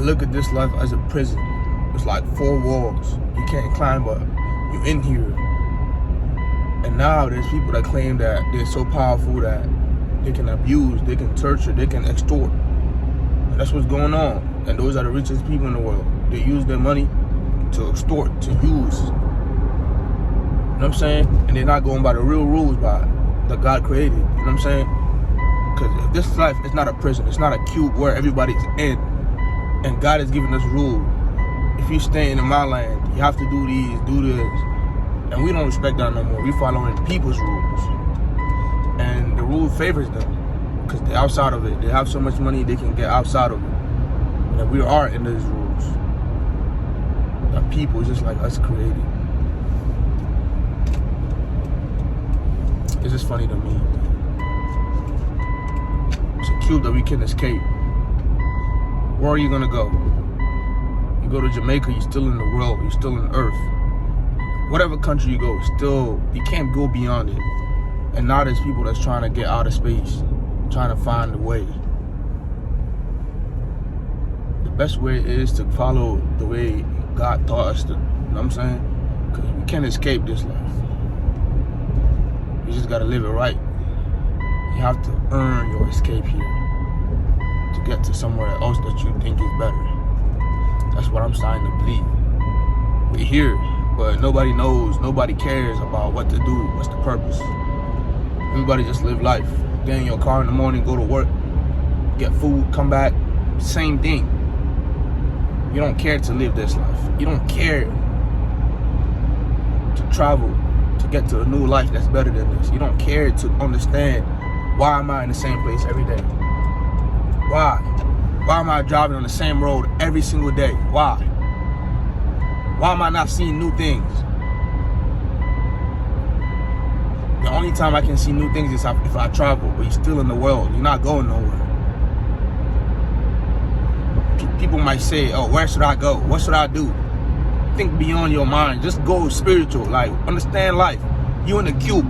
look at this life as a prison. It's like 4 walls. You can't climb up. You're in here. And now there's people that claim that they're so powerful that they can abuse, they can torture, they can extort. And that's what's going on. And those are the richest people in the world. They use their money to extort, to use. You know what I'm saying? And they're not going by the real rules that God created. You know what I'm saying? Because if this life is not a prison, it's not a cube where everybody's in. And God has given us rules. If you're staying in my land, you have to do these, do this. And we don't respect that no more. We following people's rules. And the rule favors them because they're outside of it. They have so much money they can get outside of it. And we are in those rules. That people just like us created. It's just funny to me. It's a cube that we can escape. Where are you gonna go? You go to Jamaica, you're still in the world, you're still in Earth. Whatever country you go, still, you can't go beyond it. And now there's people that's trying to get out of space, trying to find a way. The best way is to follow the way God taught us to, you know what I'm saying? Because we can't escape this life. You just gotta live it right. You have to earn your escape here to get to somewhere else that you think is better. That's what I'm starting to believe. We're here, but nobody knows, nobody cares about what to do, what's the purpose. Everybody just live life. Get in your car in the morning, go to work, get food, come back, same thing. You don't care to live this life. You don't care to travel, to get to a new life that's better than this. You don't care to understand, why am I in the same place every day? Why? Why am I driving on the same road every single day? Why? Why am I not seeing new things? The only time I can see new things is if I travel, but you're still in the world. You're not going nowhere. People might say, oh, where should I go? What should I do? Think beyond your mind. Just go spiritual. Like, understand life. You in the cube.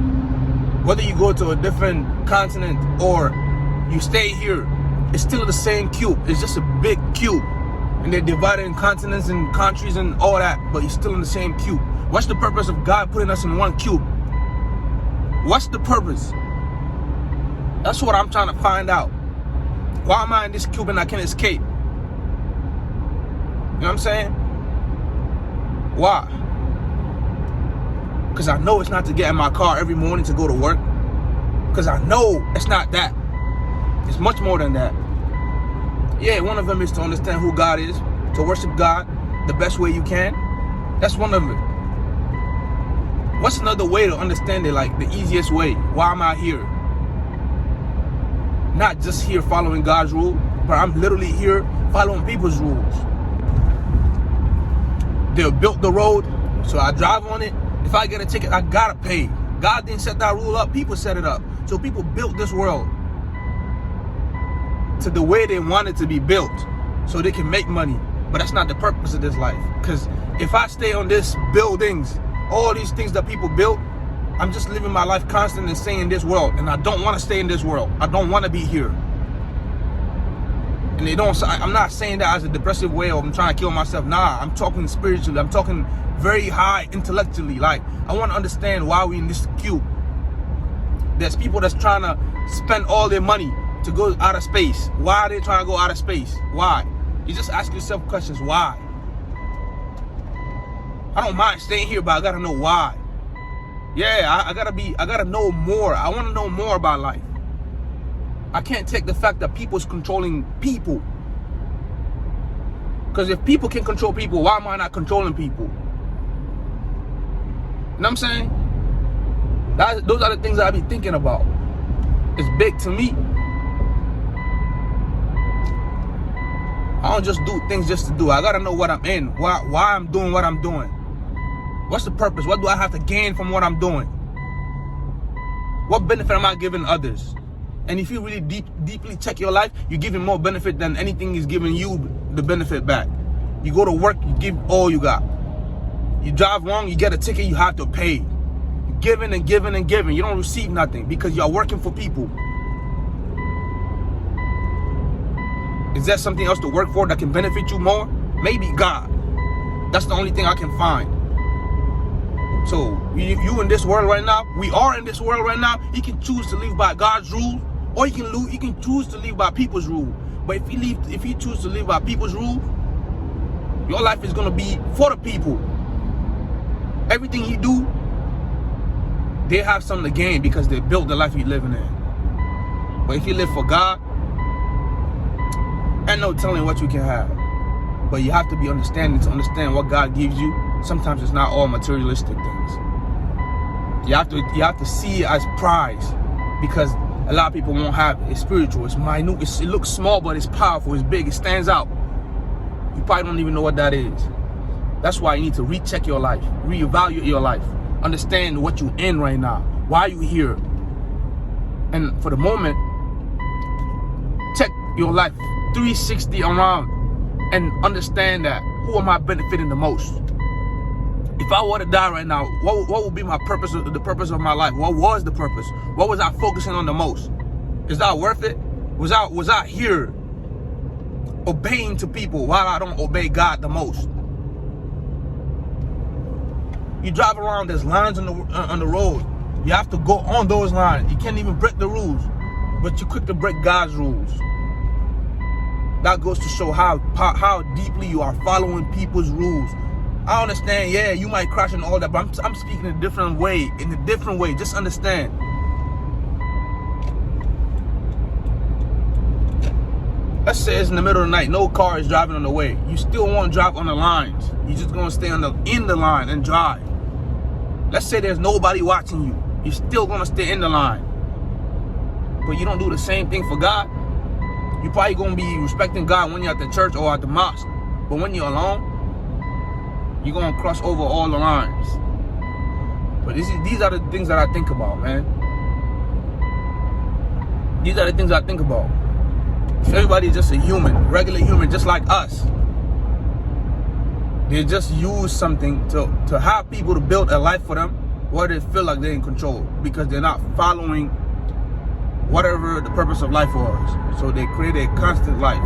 Whether you go to a different continent or you stay here, it's still the same cube. It's just a big cube. And they're divided in continents and countries and all that, but you're still in the same cube. What's the purpose of God putting us in one cube? What's the purpose? That's what I'm trying to find out. Why am I in this cube and I can't escape? You know what I'm saying? Why? Because I know it's not to get in my car every morning to go to work. Because I know it's not that. It's much more than that. Yeah, one of them is to understand who God is, to worship God the best way you can. That's one of it. What's another way to understand it, like the easiest way? Why am I here? Not just here following God's rule, but I'm literally here following people's rules. They built the road, so I drive on it. If I get a ticket, I gotta pay. God didn't set that rule up, people set it up. So people built this world to the way they want it to be built so they can make money. But that's not the purpose of this life. Because if I stay on this buildings, all these things that people built, I'm just living my life constant and staying in this world. And I don't want to stay in this world. I don't want to be here. And I'm not saying that as a depressive way or I'm trying to kill myself. Nah, I'm talking spiritually. I'm talking very high intellectually. Like, I want to understand why we in this cube. There's people that's trying to spend all their money to go out of space. Why are they trying to go out of space? Why? You just ask yourself questions. Why? I don't mind staying here, but I gotta know why. Yeah, I gotta know more. I want to know more about life. I can't take the fact that people's controlling people. Because if people can control people, why am I not controlling people? You know what I'm saying? Those are the things that I be thinking about. It's big to me. I don't just do things just to do. I gotta know what I'm in. Why I'm doing what I'm doing. What's the purpose? What do I have to gain from what I'm doing? What benefit am I giving others? And if you really deeply check your life, you're giving more benefit than anything is giving you the benefit back. You go to work, you give all you got. You drive wrong, you get a ticket, you have to pay. You're giving and giving and giving. You don't receive nothing because you're working for people. Is there something else to work for that can benefit you more? Maybe God. That's the only thing I can find. So you in this world right now, we are in this world right now. You can choose to live by God's rules, or you can choose to live by people's rules. But if you choose to live by people's rules, your life is gonna be for the people. Everything you do, they have something to gain because they built the life you're living in. But if you live for God, ain't no telling what you can have. But you have to be understanding to understand what God gives you. Sometimes it's not all materialistic things. You have to see it as prize, because a lot of people won't have it. It's spiritual, it's minute, it looks small, but it's powerful, it's big, it stands out. You probably don't even know what that is. That's why you need to recheck your life, reevaluate your life, understand what you're in right now, why you here. And for the moment, check your life 360 around and understand that, who am I benefiting the most? If I were to die right now, what would be my purpose, the purpose of my life? What was the purpose? What was I focusing on the most? Is that worth it? Was I here obeying to people while I don't obey God the most? You drive around, there's lines on the road. You have to go on those lines. You can't even break the rules, but you're quick to break God's rules. That goes to show how deeply you are following people's rules. I understand, yeah, you might crash and all that, but I'm speaking in a different way. Just understand. Let's say it's in the middle of the night, no car is driving on the way. You still won't drive on the lines. You're just gonna stay in the line and drive. Let's say there's nobody watching you. You're still gonna stay in the line. But you don't do the same thing for God. You're probably gonna be respecting God when you're at the church or at the mosque. But when you're alone, you're gonna cross over all the lines. But these are the things that I think about, man. These are the things I think about. Everybody's just a human, regular human, just like us. They just use something to have people to build a life for them where they feel like they're in control, because they're not following whatever the purpose of life was. So they create a constant life,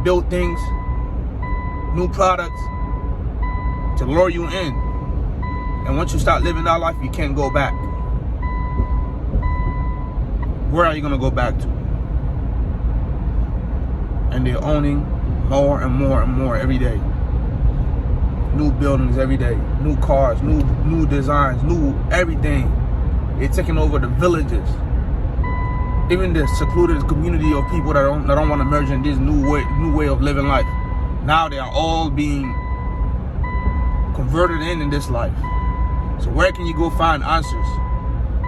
build things, new products to lure you in. And once you start living that life, you can't go back. Where are you gonna go back to? And they're owning more and more and more every day. New buildings every day, new cars, new designs, new everything. They're taking over the villages. Even the secluded community of people that don't want to merge in this new way of living life. Now they are all being converted in this life. So where can you go find answers?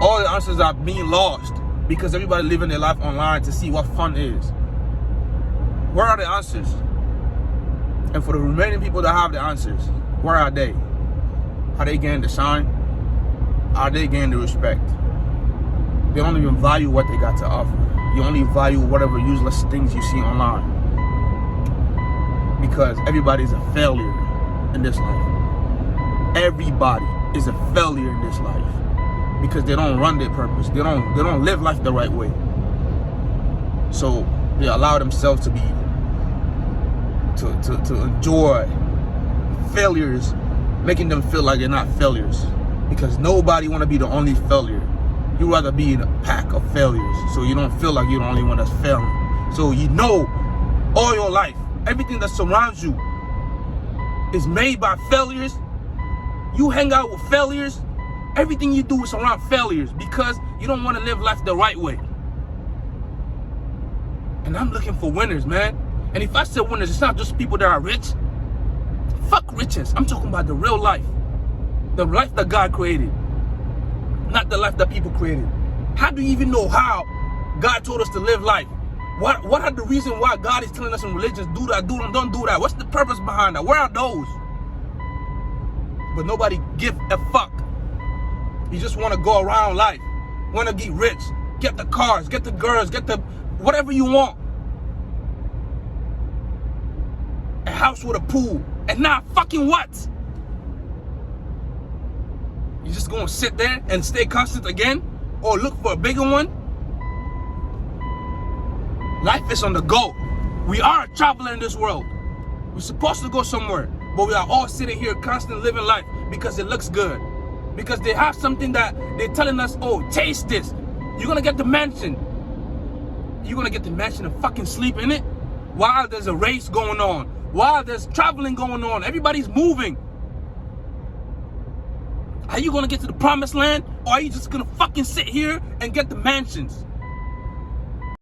All the answers are being lost because everybody living their life online to see what fun is. Where are the answers? And for the remaining people that have the answers, where are they? Are they getting the shine? Are they getting the respect? They don't even value what they got to offer. You only value whatever useless things you see online. Because everybody's a failure in this life. Everybody is a failure in this life. Because they don't run their purpose. They don't live life the right way. So they allow themselves to be to enjoy failures, making them feel like they're not failures. Because nobody want to be the only failure. You rather be in a pack of failures, so you don't feel like you're the only one that's failing. So you know, all your life, everything that surrounds you is made by failures. You hang out with failures. Everything you do is around failures because you don't want to live life the right way. And I'm looking for winners, man. And if I say winners, it's not just people that are rich. Fuck riches. I'm talking about the real life. The life that God created. Not the life that people created. How do you even know how God told us to live life? What are the reasons why God is telling us in religions, do that, don't do that? What's the purpose behind that? Where are those? But nobody give a fuck. You just want to go around life. Want to get rich. Get the cars, get the girls, get the whatever you want. A house with a pool. And now fucking what? You just gonna sit there and stay constant again? Or look for a bigger one? Life is on the go. We are a traveler in this world. We're supposed to go somewhere, but we are all sitting here constantly living life because it looks good. Because they have something that they're telling us, oh, taste this. You're gonna get the mansion. You're gonna get the mansion and fucking sleep in it while there's a race going on, while there's traveling going on. Everybody's moving. Are you gonna get to the promised land, or are you just gonna fucking sit here and get the mansions?